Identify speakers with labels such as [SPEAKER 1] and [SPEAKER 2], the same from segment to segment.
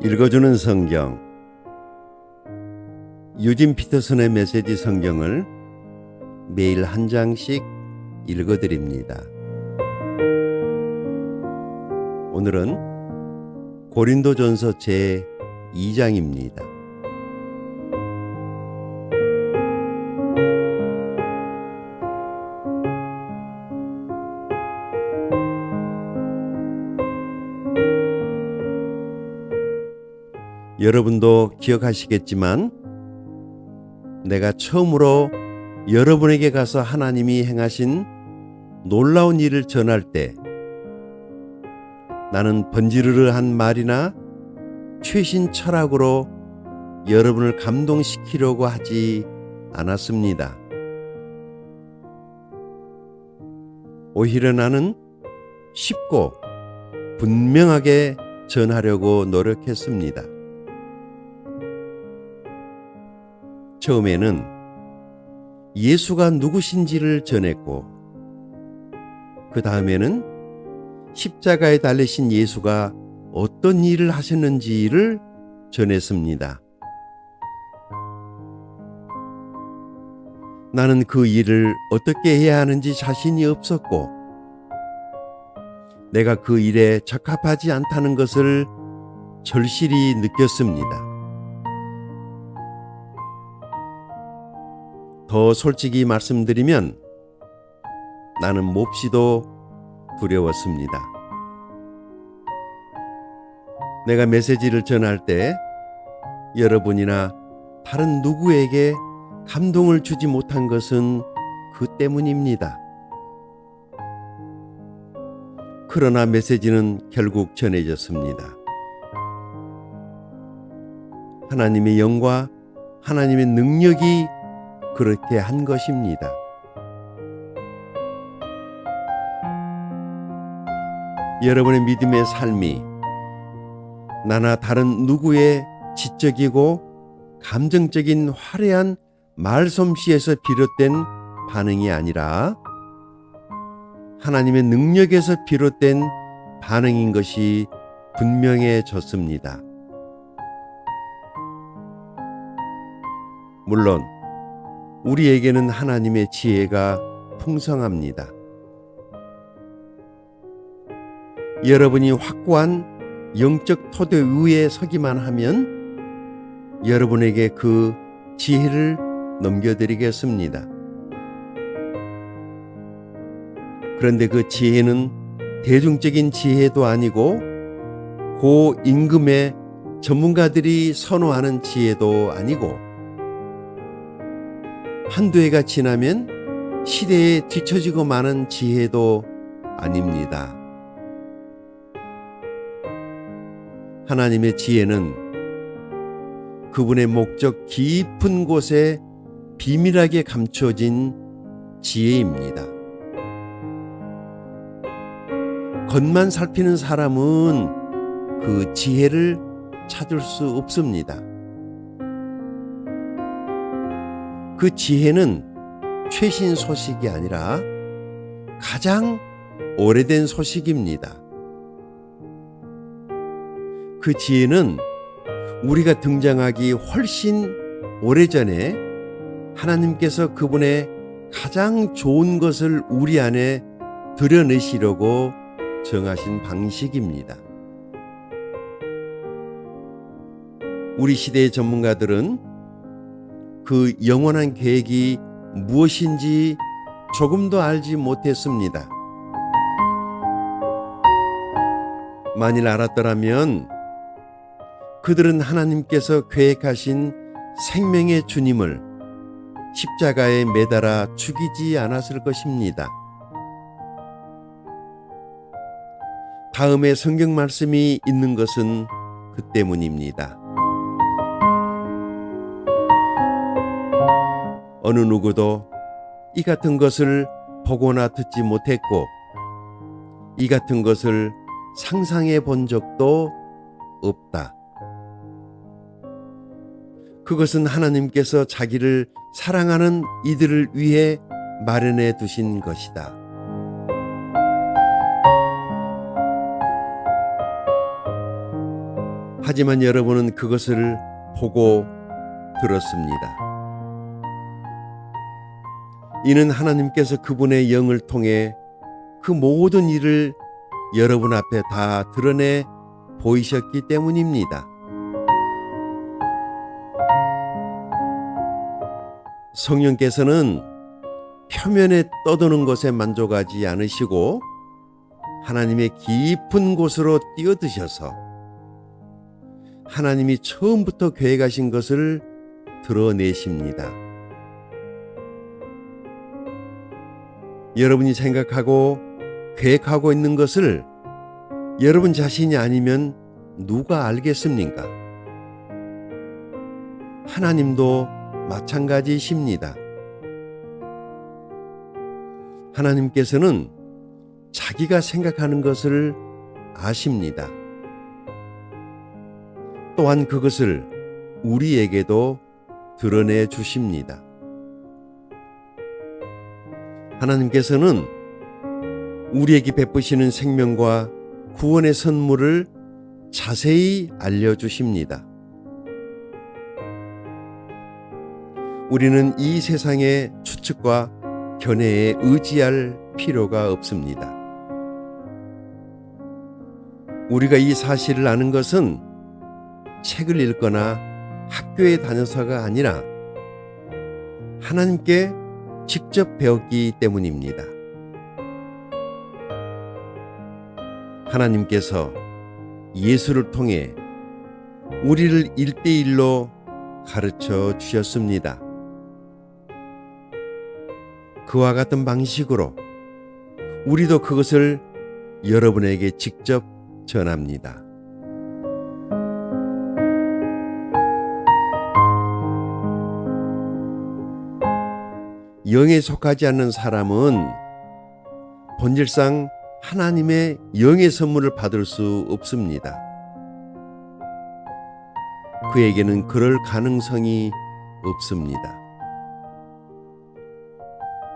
[SPEAKER 1] 읽어주는 성경, 유진 피터슨의 메시지 성경을 매일 한 장씩 읽어드립니다. 오늘은 고린도전서 제2장입니다. 여러분도 기억하시겠지만 내가 처음으로 여러분에게 가서 하나님이 행하신 놀라운 일을 전할 때 나는 번지르르한 말이나 최신 철학으로 여러분을 감동시키려고 하지 않았습니다. 오히려 나는 쉽고 분명하게 전하려고 노력했습니다. 처음에는 예수가 누구신지를 전했고, 그 다음에는 십자가에 달리신 예수가 어떤 일을 하셨는지를 전했습니다. 나는 그 일을 어떻게 해야 하는지 자신이 없었고, 내가 그 일에 적합하지 않다는 것을 절실히 느꼈습니다. 더 솔직히 말씀드리면 나는 몹시도 두려웠습니다. 내가 메시지를 전할 때 여러분이나 다른 누구에게 감동을 주지 못한 것은 그 때문입니다. 그러나 메시지는 결국 전해졌습니다. 하나님의 영과 하나님의 능력이 그렇게 한 것입니다. 여러분의 믿음의 삶이 나나 다른 누구의 지적이고 감정적인 화려한 말솜씨에서 비롯된 반응이 아니라 하나님의 능력에서 비롯된 반응인 것이 분명해졌습니다. 물론 우리에게는 하나님의 지혜가 풍성합니다. 여러분이 확고한 영적 토대 위에 서기만 하면 여러분에게 그 지혜를 넘겨드리겠습니다. 그런데 그 지혜는 대중적인 지혜도 아니고 고임금의 전문가들이 선호하는 지혜도 아니고 한두 해가 지나면 시대에 뒤처지고 마는 지혜도 아닙니다. 하나님의 지혜는 그분의 목적 깊은 곳에 비밀하게 감춰진 지혜입니다. 겉만 살피는 사람은 그 지혜를 찾을 수 없습니다. 그 지혜는 최신 소식이 아니라 가장 오래된 소식입니다. 그 지혜는 우리가 등장하기 훨씬 오래전에 하나님께서 그분의 가장 좋은 것을 우리 안에 드러내시려고 정하신 방식입니다. 우리 시대의 전문가들은 그 영원한 계획이 무엇인지 조금도 알지 못했습니다. 만일 알았더라면 그들은 하나님께서 계획하신 생명의 주님을 십자가에 매달아 죽이지 않았을 것입니다. 다음에 성경 말씀이 있는 것은 그 때문입니다. 어느 누구도 이 같은 것을 보거나 듣지 못했고 이 같은 것을 상상해 본 적도 없다. 그것은 하나님께서 자기를 사랑하는 이들을 위해 마련해 두신 것이다. 하지만 여러분은 그것을 보고 들었습니다. 이는 하나님께서 그분의 영을 통해 그 모든 일을 여러분 앞에 다 드러내 보이셨기 때문입니다. 성령께서는 표면에 떠도는 것에 만족하지 않으시고 하나님의 깊은 곳으로 뛰어드셔서 하나님이 처음부터 계획하신 것을 드러내십니다. 여러분이 생각하고 계획하고 있는 것을 여러분 자신이 아니면 누가 알겠습니까? 하나님도 마찬가지십니다. 하나님께서는 자기가 생각하는 것을 아십니다. 또한 그것을 우리에게도 드러내 주십니다. 하나님께서는 우리에게 베푸시는 생명과 구원의 선물을 자세히 알려주십니다. 우리는 이 세상의 추측과 견해에 의지할 필요가 없습니다. 우리가 이 사실을 아는 것은 책을 읽거나 학교에 다녀서가 아니라 하나님께 직접 배웠기 때문입니다. 하나님께서 예수를 통해 우리를 1:1로 가르쳐 주셨습니다. 그와 같은 방식으로 우리도 그것을 여러분에게 직접 전합니다. 영에 속하지 않는 사람은 본질상 하나님의 영의 선물을 받을 수 없습니다. 그에게는 그럴 가능성이 없습니다.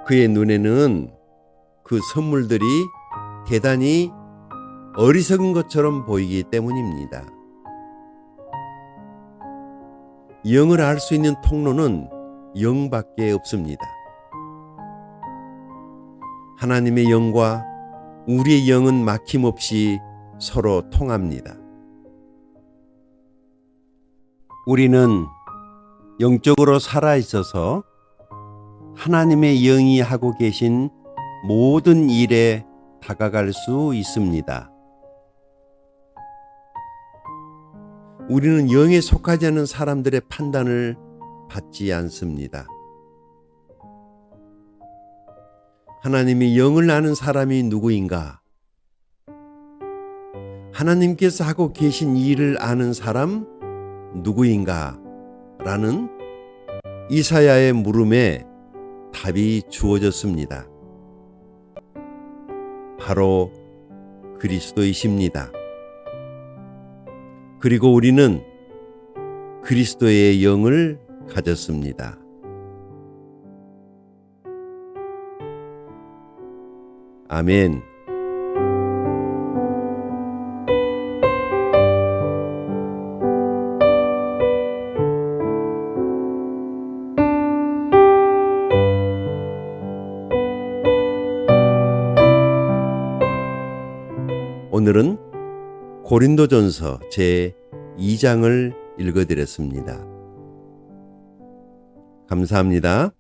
[SPEAKER 1] 그의 눈에는 그 선물들이 대단히 어리석은 것처럼 보이기 때문입니다. 영을 알 수 있는 통로는 영밖에 없습니다. 하나님의 영과 우리의 영은 막힘없이 서로 통합니다. 우리는 영적으로 살아 있어서 하나님의 영이 하고 계신 모든 일에 다가갈 수 있습니다. 우리는 영에 속하지 않은 사람들의 판단을 받지 않습니다. 하나님의 영을 아는 사람이 누구인가? 하나님께서 하고 계신 일을 아는 사람 누구인가? 라는 이사야의 물음에 답이 주어졌습니다. 바로 그리스도이십니다. 그리고 우리는 그리스도의 영을 가졌습니다. 아멘. 오늘은 고린도전서 제2장을 읽어드렸습니다. 감사합니다.